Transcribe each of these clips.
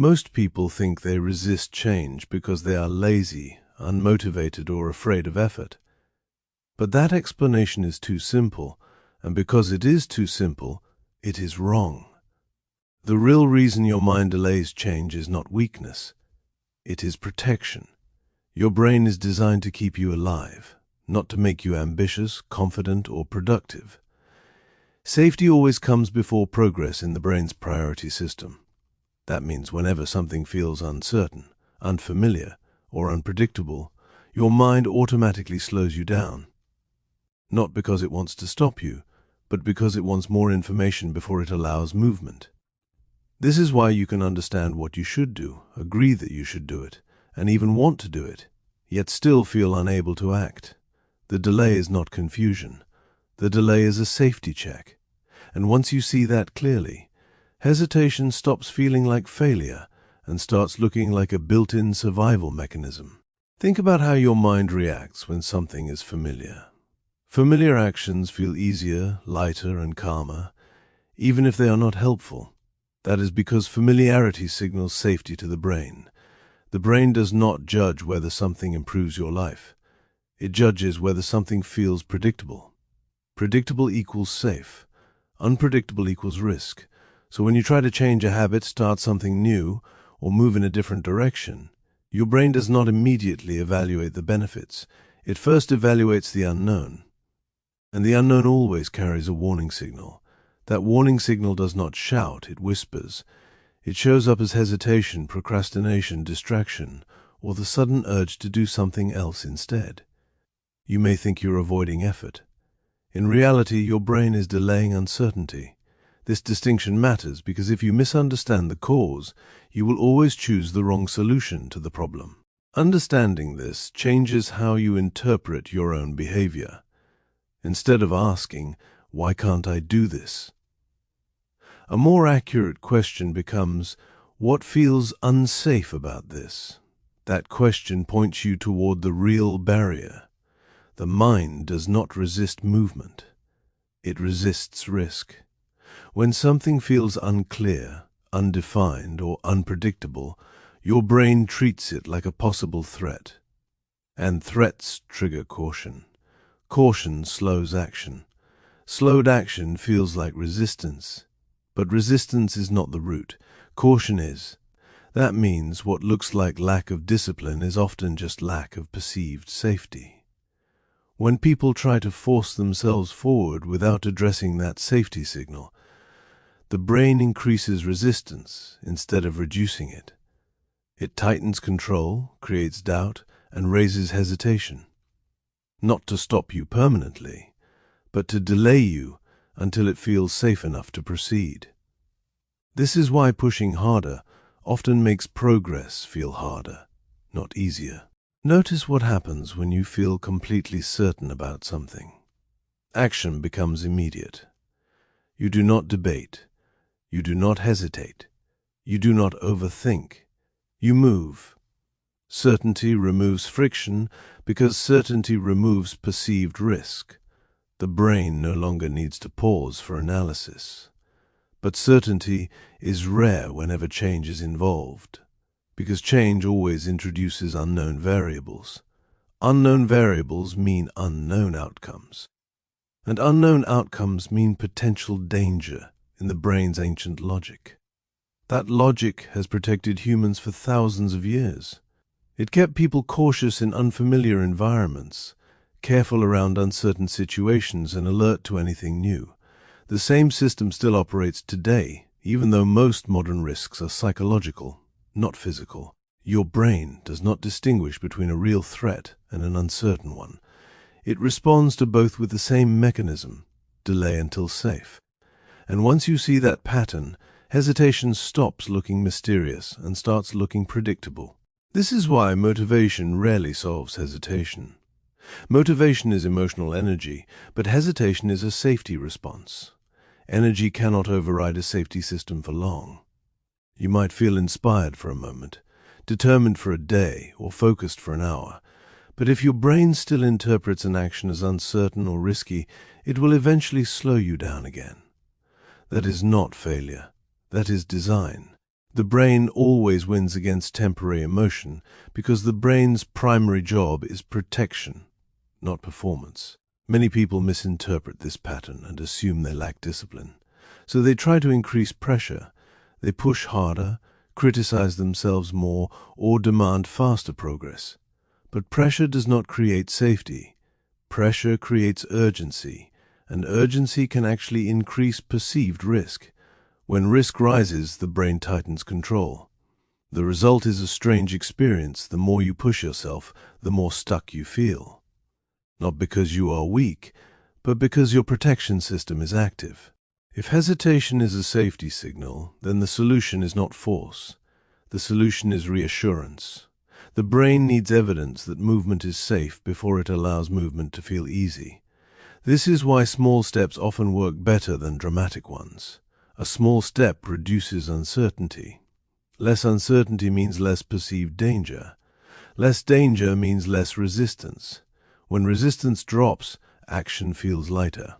Most people think they resist change because they are lazy, unmotivated, or afraid of effort. But that explanation is too simple, and because it is too simple, it is wrong. The real reason your mind delays change is not weakness. It is protection. Your brain is designed to keep you alive, not to make you ambitious, confident, or productive. Safety always comes before progress in the brain's priority system. That means whenever something feels uncertain, unfamiliar, or unpredictable, your mind automatically slows you down. Not because it wants to stop you, but because it wants more information before it allows movement. This is why you can understand what you should do, agree that you should do it, and even want to do it, yet still feel unable to act. The delay is not confusion. The delay is a safety check. And once you see that clearly, hesitation stops feeling like failure and starts looking like a built-in survival mechanism. Think about how your mind reacts when something is familiar. Familiar actions feel easier, lighter, and calmer, even if they are not helpful. That is because familiarity signals safety to the brain. The brain does not judge whether something improves your life. It judges whether something feels predictable. Predictable equals safe. Unpredictable equals risk. So when you try to change a habit, start something new, or move in a different direction, your brain does not immediately evaluate the benefits. It first evaluates the unknown. And the unknown always carries a warning signal. That warning signal does not shout, it whispers. It shows up as hesitation, procrastination, distraction, or the sudden urge to do something else instead. You may think you're avoiding effort. In reality, your brain is delaying uncertainty. This distinction matters because if you misunderstand the cause, you will always choose the wrong solution to the problem. Understanding this changes how you interpret your own behavior. Instead of asking, "Why can't I do this?" a more accurate question becomes, "What feels unsafe about this?" That question points you toward the real barrier. The mind does not resist movement. It resists risk. When something feels unclear, undefined, or unpredictable, your brain treats it like a possible threat. And threats trigger caution. Caution slows action. Slowed action feels like resistance. But resistance is not the root. Caution is. That means what looks like lack of discipline is often just lack of perceived safety. When people try to force themselves forward without addressing that safety signal, the brain increases resistance instead of reducing it. It tightens control, creates doubt, and raises hesitation. Not to stop you permanently, but to delay you until it feels safe enough to proceed. This is why pushing harder often makes progress feel harder, not easier. Notice what happens when you feel completely certain about something. Action becomes immediate. You do not debate. You do not hesitate. You do not overthink. You move. Certainty removes friction because certainty removes perceived risk. The brain no longer needs to pause for analysis. But certainty is rare whenever change is involved, because change always introduces unknown variables. Unknown variables mean unknown outcomes. And unknown outcomes mean potential danger in the brain's ancient logic. That logic has protected humans for thousands of years. It kept people cautious in unfamiliar environments, careful around uncertain situations, and alert to anything new. The same system still operates today, even though most modern risks are psychological, not physical. Your brain does not distinguish between a real threat and an uncertain one. It responds to both with the same mechanism, delay until safe. And once you see that pattern, hesitation stops looking mysterious and starts looking predictable. This is why motivation rarely solves hesitation. Motivation is emotional energy, but hesitation is a safety response. Energy cannot override a safety system for long. You might feel inspired for a moment, determined for a day, or focused for an hour. But if your brain still interprets an action as uncertain or risky, it will eventually slow you down again. That is not failure. That is design. The brain always wins against temporary emotion because the brain's primary job is protection, not performance. Many people misinterpret this pattern and assume they lack discipline. So they try to increase pressure. They push harder, criticize themselves more, or demand faster progress. But pressure does not create safety. Pressure creates urgency, and urgency can actually increase perceived risk. When risk rises, the brain tightens control. The result is a strange experience. The more you push yourself, the more stuck you feel. Not because you are weak, but because your protection system is active. If hesitation is a safety signal, then the solution is not force. The solution is reassurance. The brain needs evidence that movement is safe before it allows movement to feel easy. This is why small steps often work better than dramatic ones. A small step reduces uncertainty. Less uncertainty means less perceived danger. Less danger means less resistance. When resistance drops, action feels lighter.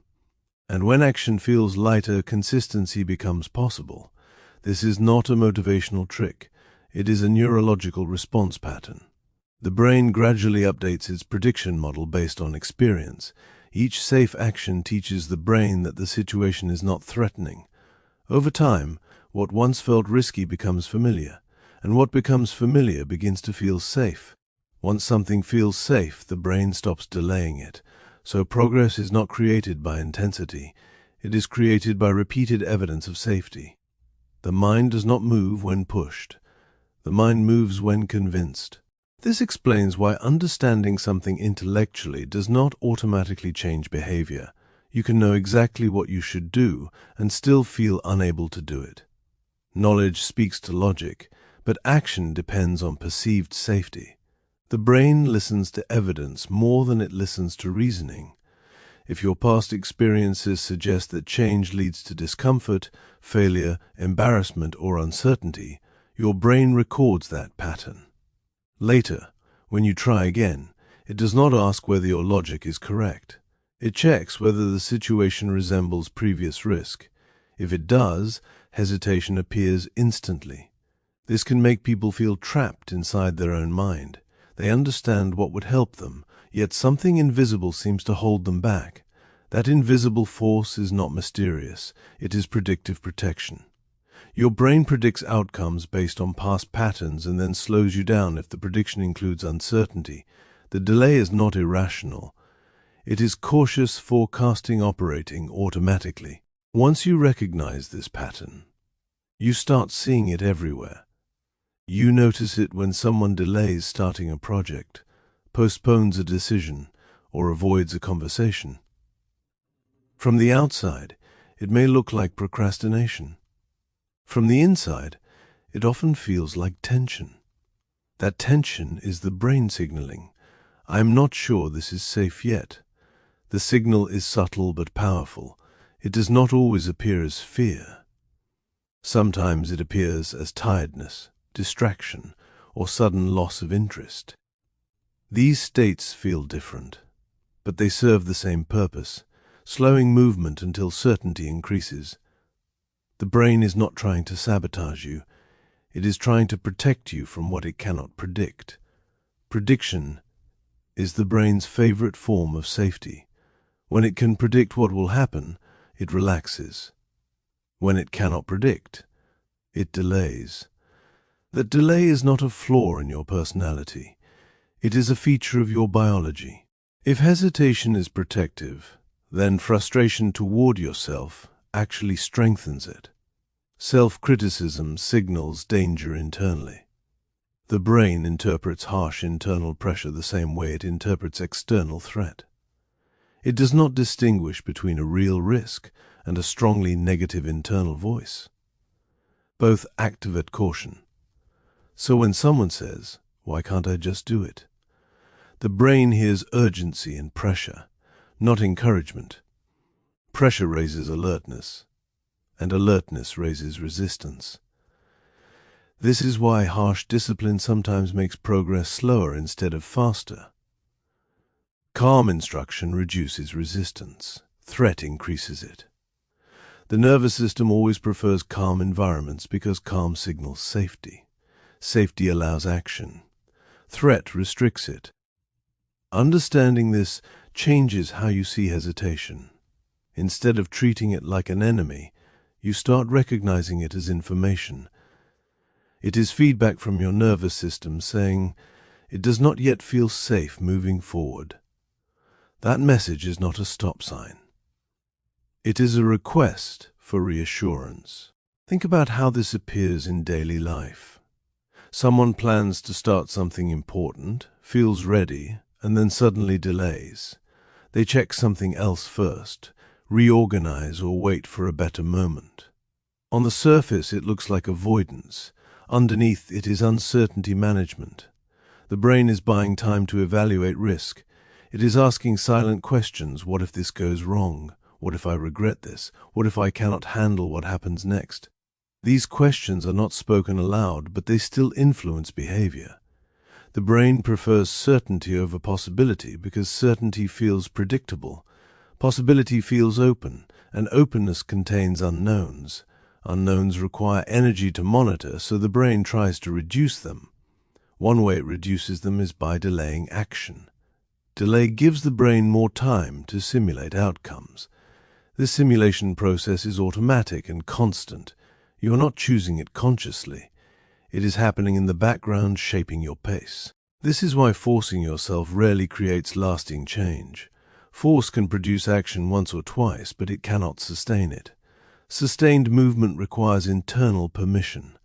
And when action feels lighter, consistency becomes possible. This is not a motivational trick. It is a neurological response pattern. The brain gradually updates its prediction model based on experience. Each safe action teaches the brain that the situation is not threatening. Over time, what once felt risky becomes familiar, and what becomes familiar begins to feel safe. Once something feels safe, the brain stops delaying it. So progress is not created by intensity. It is created by repeated evidence of safety. The mind does not move when pushed. The mind moves when convinced. This explains why understanding something intellectually does not automatically change behavior. You can know exactly what you should do and still feel unable to do it. Knowledge speaks to logic, but action depends on perceived safety. The brain listens to evidence more than it listens to reasoning. If your past experiences suggest that change leads to discomfort, failure, embarrassment, or uncertainty, your brain records that pattern. Later, when you try again, it does not ask whether your logic is correct. It checks whether the situation resembles previous risk. If it does, hesitation appears instantly. This can make people feel trapped inside their own mind. They understand what would help them, yet something invisible seems to hold them back. That invisible force is not mysterious. It is predictive protection. Your brain predicts outcomes based on past patterns and then slows you down if the prediction includes uncertainty. The delay is not irrational. It is cautious forecasting operating automatically. Once you recognize this pattern, you start seeing it everywhere. You notice it when someone delays starting a project, postpones a decision, or avoids a conversation. From the outside, it may look like procrastination. From the inside, it often feels like tension. That tension is the brain signaling, "I am not sure this is safe yet." The signal is subtle but powerful. It does not always appear as fear. Sometimes it appears as tiredness, distraction, or sudden loss of interest. These states feel different, but they serve the same purpose, slowing movement until certainty increases. The brain is not trying to sabotage you. It is trying to protect you from what it cannot predict. Prediction is the brain's favorite form of safety. When it can predict what will happen, it relaxes. When it cannot predict, it delays. That delay is not a flaw in your personality. It is a feature of your biology. If hesitation is protective, then frustration toward yourself actually strengthens it. Self-criticism signals danger internally. The brain interprets harsh internal pressure the same way it interprets external threat. It does not distinguish between a real risk and a strongly negative internal voice. Both activate caution. So when someone says, "Why can't I just do it?" the brain hears urgency and pressure, not encouragement. Pressure raises alertness, and alertness raises resistance. This is why harsh discipline sometimes makes progress slower instead of faster. Calm instruction reduces resistance. Threat increases it. The nervous system always prefers calm environments because calm signals safety. Safety allows action. Threat restricts it. Understanding this changes how you see hesitation. Instead of treating it like an enemy, you start recognizing it as information. It is feedback from your nervous system saying, it does not yet feel safe moving forward. That message is not a stop sign. It is a request for reassurance. Think about how this appears in daily life. Someone plans to start something important, feels ready, and then suddenly delays. They check something else first, reorganize or wait for a better moment. On the surface, it looks like avoidance. Underneath, it is uncertainty management. The brain is buying time to evaluate risk. It is asking silent questions. What if this goes wrong? What if I regret this? What if I cannot handle what happens next? These questions are not spoken aloud, but they still influence behavior. The brain prefers certainty over possibility because certainty feels predictable. Possibility feels open, and openness contains unknowns. Unknowns require energy to monitor, so the brain tries to reduce them. One way it reduces them is by delaying action. Delay gives the brain more time to simulate outcomes. This simulation process is automatic and constant. You are not choosing it consciously. It is happening in the background, shaping your pace. This is why forcing yourself rarely creates lasting change. Force can produce action once or twice, but it cannot sustain it. Sustained movement requires internal permission.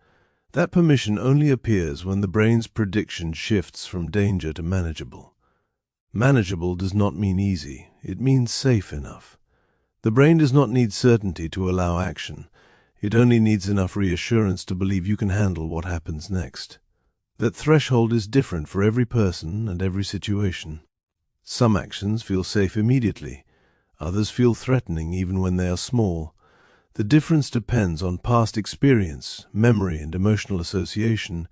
That permission only appears when the brain's prediction shifts from danger to manageable. Manageable does not mean easy, it means safe enough. The brain does not need certainty to allow action. It only needs enough reassurance to believe you can handle what happens next. That threshold is different for every person and every situation. Some actions feel safe immediately. Others feel threatening even when they are small. The difference depends on past experience, memory, and emotional association.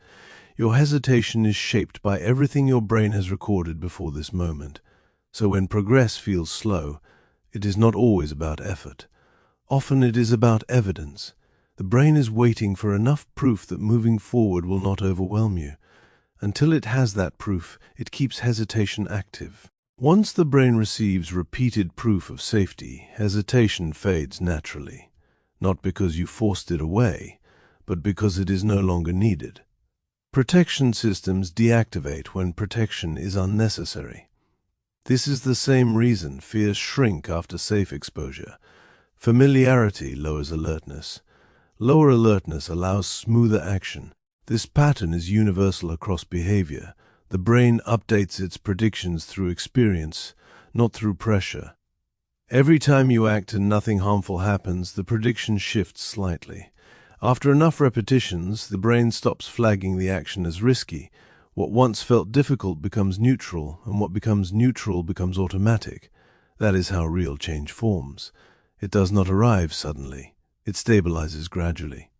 Your hesitation is shaped by everything your brain has recorded before this moment. So when progress feels slow, it is not always about effort. Often it is about evidence. The brain is waiting for enough proof that moving forward will not overwhelm you. Until it has that proof, it keeps hesitation active. Once the brain receives repeated proof of safety, hesitation fades naturally. Not because you forced it away, but because it is no longer needed. Protection systems deactivate when protection is unnecessary. This is the same reason fears shrink after safe exposure. Familiarity lowers alertness. Lower alertness allows smoother action. This pattern is universal across behavior. The brain updates its predictions through experience, not through pressure. Every time you act and nothing harmful happens, the prediction shifts slightly. After enough repetitions, the brain stops flagging the action as risky. What once felt difficult becomes neutral, and what becomes neutral becomes automatic. That is how real change forms. It does not arrive suddenly. It stabilizes gradually.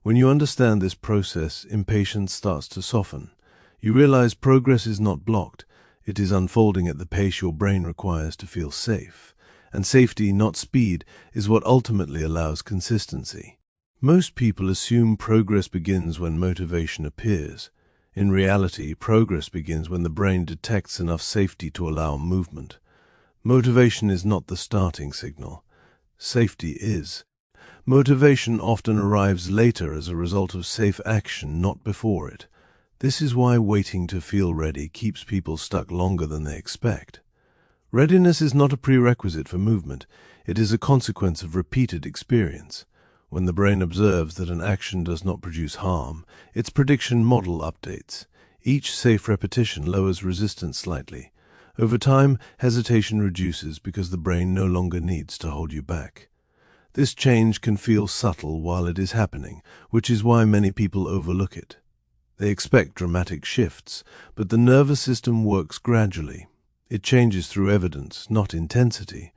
When you understand this process, impatience starts to soften. You realize progress is not blocked. It is unfolding at the pace your brain requires to feel safe. And safety, not speed, is what ultimately allows consistency. Most people assume progress begins when motivation appears. In reality, progress begins when the brain detects enough safety to allow movement. Motivation is not the starting signal. Safety is. Motivation often arrives later as a result of safe action, not before it. This is why waiting to feel ready keeps people stuck longer than they expect. Readiness is not a prerequisite for movement. It is a consequence of repeated experience. When the brain observes that an action does not produce harm, its prediction model updates. Each safe repetition lowers resistance slightly. Over time, hesitation reduces because the brain no longer needs to hold you back. This change can feel subtle while it is happening, which is why many people overlook it. They expect dramatic shifts, but the nervous system works gradually. It changes through evidence, not intensity.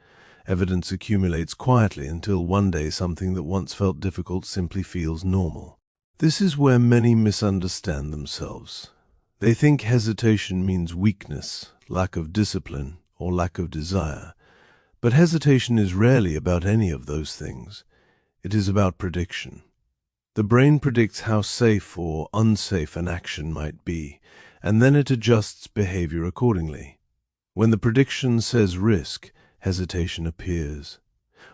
Evidence accumulates quietly until one day something that once felt difficult simply feels normal. This is where many misunderstand themselves. They think hesitation means weakness, lack of discipline, or lack of desire. But hesitation is rarely about any of those things. It is about prediction. The brain predicts how safe or unsafe an action might be, and then it adjusts behavior accordingly. When the prediction says risk, hesitation appears.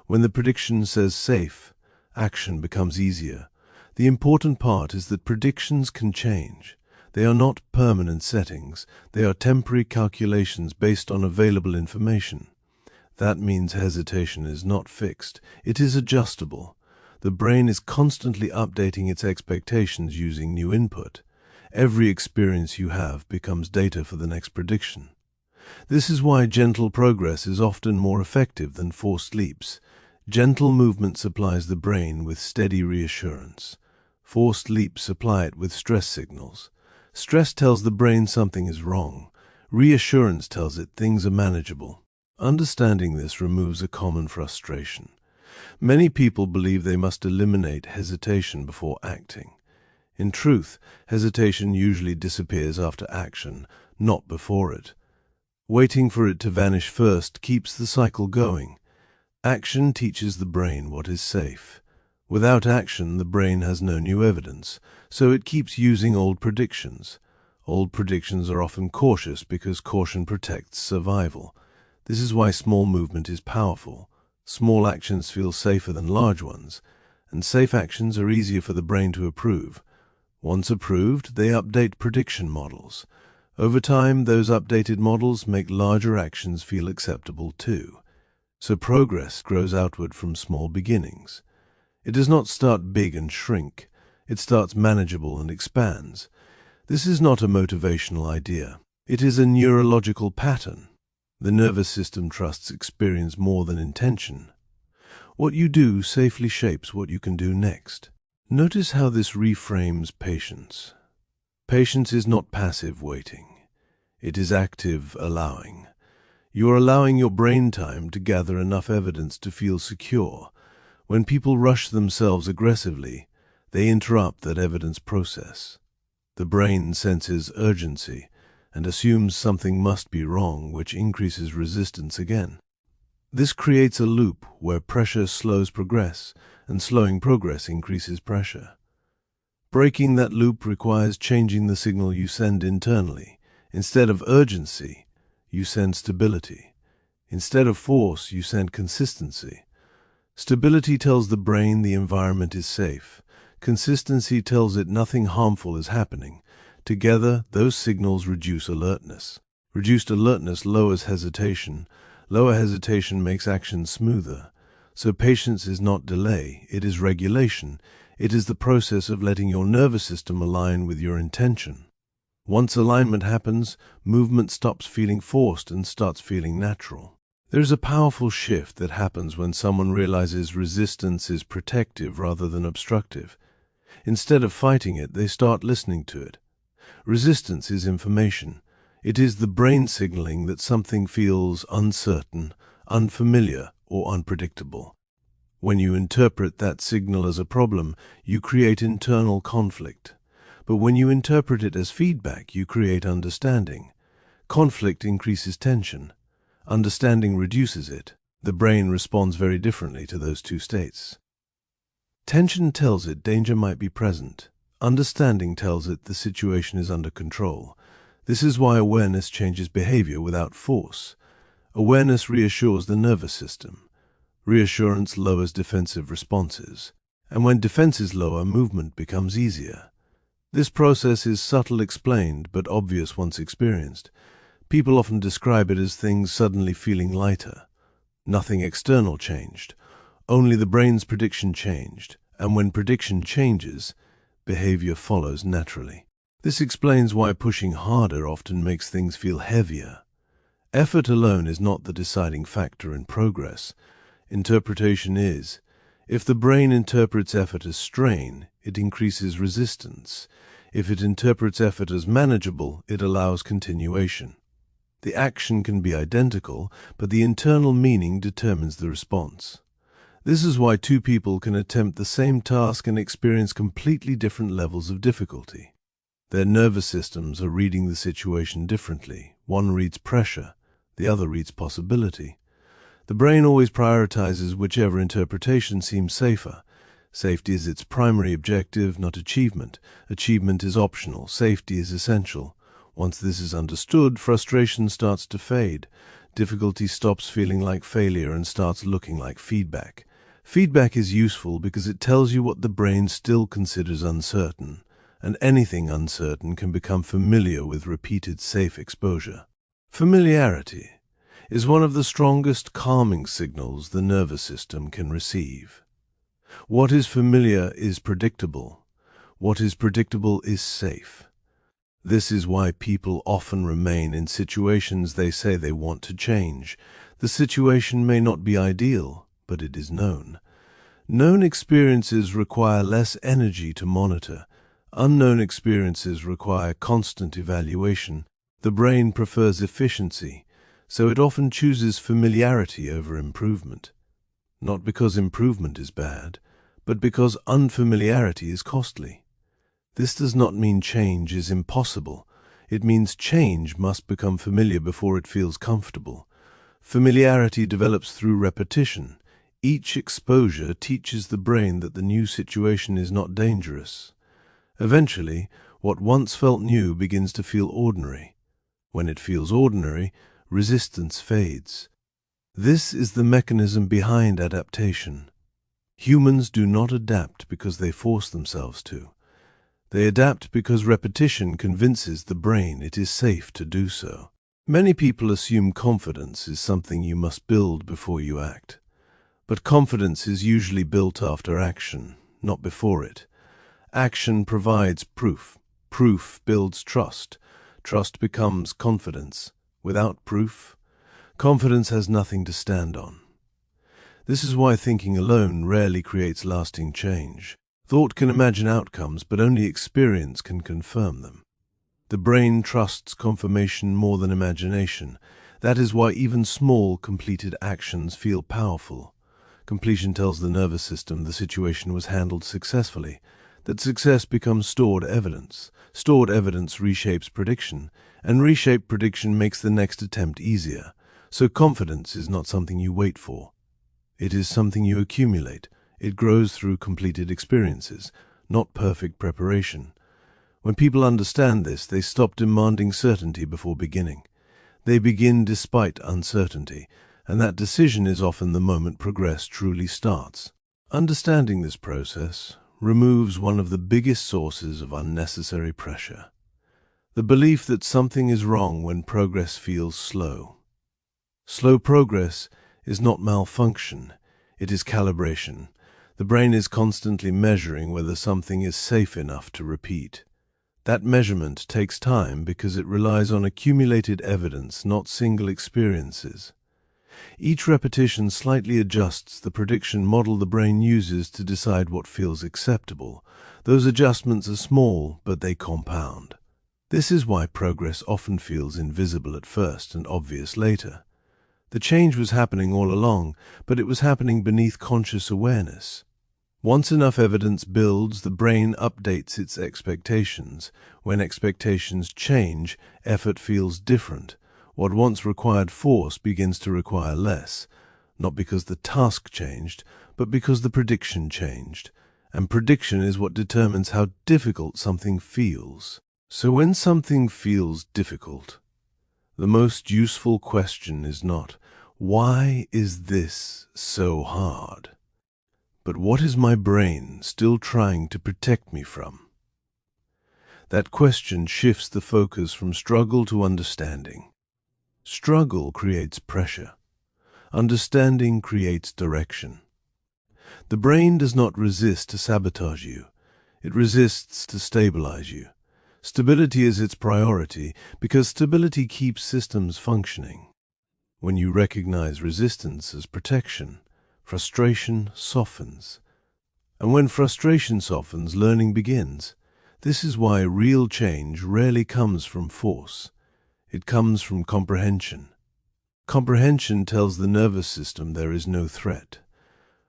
When the prediction says safe, action becomes easier. The important part is that predictions can change. They are not permanent settings. They are temporary calculations based on available information. That means hesitation is not fixed. It is adjustable. The brain is constantly updating its expectations using new input. Every experience you have becomes data for the next prediction. This is why gentle progress is often more effective than forced leaps. Gentle movement supplies the brain with steady reassurance. Forced leaps supply it with stress signals. Stress tells the brain something is wrong. Reassurance tells it things are manageable. Understanding this removes a common frustration. Many people believe they must eliminate hesitation before acting. In truth, hesitation usually disappears after action, not before it. Waiting for it to vanish first keeps the cycle going. Action teaches the brain what is safe. Without action, the brain has no new evidence, so it keeps using old predictions. Old predictions are often cautious because caution protects survival. This is why small movement is powerful. Small actions feel safer than large ones, and safe actions are easier for the brain to approve. Once approved, they update prediction models. Over time, those updated models make larger actions feel acceptable too. So progress grows outward from small beginnings. It does not start big and shrink. It starts manageable and expands. This is not a motivational idea. It is a neurological pattern. The nervous system trusts experience more than intention. What you do safely shapes what you can do next. Notice how this reframes patience. Patience is not passive waiting. It is active allowing. You are allowing your brain time to gather enough evidence to feel secure. When people rush themselves aggressively, they interrupt that evidence process. The brain senses urgency and assumes something must be wrong, which increases resistance again. This creates a loop where pressure slows progress, and slowing progress increases pressure. Breaking that loop requires changing the signal you send internally. Instead of urgency, you send stability. Instead of force, you send consistency. Stability tells the brain the environment is safe. Consistency tells it nothing harmful is happening. Together, those signals reduce alertness. Reduced alertness lowers hesitation. Lower hesitation makes action smoother. So patience is not delay, it is regulation. It is the process of letting your nervous system align with your intention. Once alignment happens, movement stops feeling forced and starts feeling natural. There is a powerful shift that happens when someone realizes resistance is protective rather than obstructive. Instead of fighting it, they start listening to it. Resistance is information. It is the brain signaling that something feels uncertain, unfamiliar, or unpredictable. When you interpret that signal as a problem, you create internal conflict. But when you interpret it as feedback, you create understanding. Conflict increases tension. Understanding reduces it. The brain responds very differently to those two states. Tension tells it danger might be present. Understanding tells it the situation is under control. This is why awareness changes behavior without force. Awareness reassures the nervous system. Reassurance lowers defensive responses. And when defenses lower, movement becomes easier. This process is subtle explained, but obvious once experienced. People often describe it as things suddenly feeling lighter. Nothing external changed. Only the brain's prediction changed. And when prediction changes, behavior follows naturally. This explains why pushing harder often makes things feel heavier. Effort alone is not the deciding factor in progress. Interpretation is. If the brain interprets effort as strain, it increases resistance. If it interprets effort as manageable, it allows continuation. The action can be identical, but the internal meaning determines the response. This is why two people can attempt the same task and experience completely different levels of difficulty. Their nervous systems are reading the situation differently. One reads pressure, the other reads possibility. The brain always prioritizes whichever interpretation seems safer. Safety is its primary objective, not achievement. Achievement is optional. Safety is essential. Once this is understood, frustration starts to fade. Difficulty stops feeling like failure and starts looking like feedback. Feedback is useful because it tells you what the brain still considers uncertain, and anything uncertain can become familiar with repeated safe exposure. Familiarity is one of the strongest calming signals the nervous system can receive. What is familiar is predictable. What is predictable is safe. This is why people often remain in situations they say they want to change. The situation may not be ideal, but it is known. Known experiences require less energy to monitor. Unknown experiences require constant evaluation. The brain prefers efficiency, so it often chooses familiarity over improvement. Not because improvement is bad, but because unfamiliarity is costly. This does not mean change is impossible. It means change must become familiar before it feels comfortable. Familiarity develops through repetition. Each exposure teaches the brain that the new situation is not dangerous. Eventually, what once felt new begins to feel ordinary. When it feels ordinary, resistance fades. This is the mechanism behind adaptation. Humans do not adapt because they force themselves to. They adapt because repetition convinces the brain it is safe to do so. Many people assume confidence is something you must build before you act. But confidence is usually built after action, not before it. Action provides proof. Proof builds trust. Trust becomes confidence. Without proof, confidence has nothing to stand on. This is why thinking alone rarely creates lasting change. Thought can imagine outcomes, but only experience can confirm them. The brain trusts confirmation more than imagination. That is why even small, completed actions feel powerful. Completion tells the nervous system the situation was handled successfully. That success becomes stored evidence. Stored evidence reshapes prediction, and reshaped prediction makes the next attempt easier. So confidence is not something you wait for. It is something you accumulate. It grows through completed experiences, not perfect preparation. When people understand this, they stop demanding certainty before beginning. They begin despite uncertainty, and that decision is often the moment progress truly starts. Understanding this process removes one of the biggest sources of unnecessary pressure: the belief that something is wrong when progress feels slow. Slow progress is not malfunction, it is calibration. The brain is constantly measuring whether something is safe enough to repeat. That measurement takes time because it relies on accumulated evidence, not single experiences. Each repetition slightly adjusts the prediction model the brain uses to decide what feels acceptable. Those adjustments are small, but they compound. This is why progress often feels invisible at first and obvious later. The change was happening all along, but it was happening beneath conscious awareness. Once enough evidence builds, the brain updates its expectations. When expectations change, effort feels different. What once required force begins to require less, not because the task changed, but because the prediction changed. And prediction is what determines how difficult something feels. So when something feels difficult, the most useful question is not, "Why is this so hard?" but "What is my brain still trying to protect me from?" That question shifts the focus from struggle to understanding. Struggle creates pressure. Understanding creates direction. The brain does not resist to sabotage you. It resists to stabilize you. Stability is its priority because stability keeps systems functioning. When you recognize resistance as protection, frustration softens. And when frustration softens, learning begins. This is why real change rarely comes from force. It comes from comprehension. Comprehension tells the nervous system there is no threat.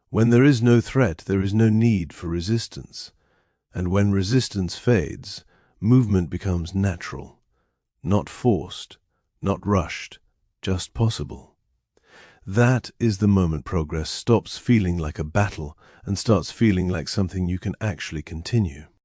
When there is no threat, there is no need for resistance. And when resistance fades, movement becomes natural, not forced, not rushed, just possible. That is the moment progress stops feeling like a battle and starts feeling like something you can actually continue.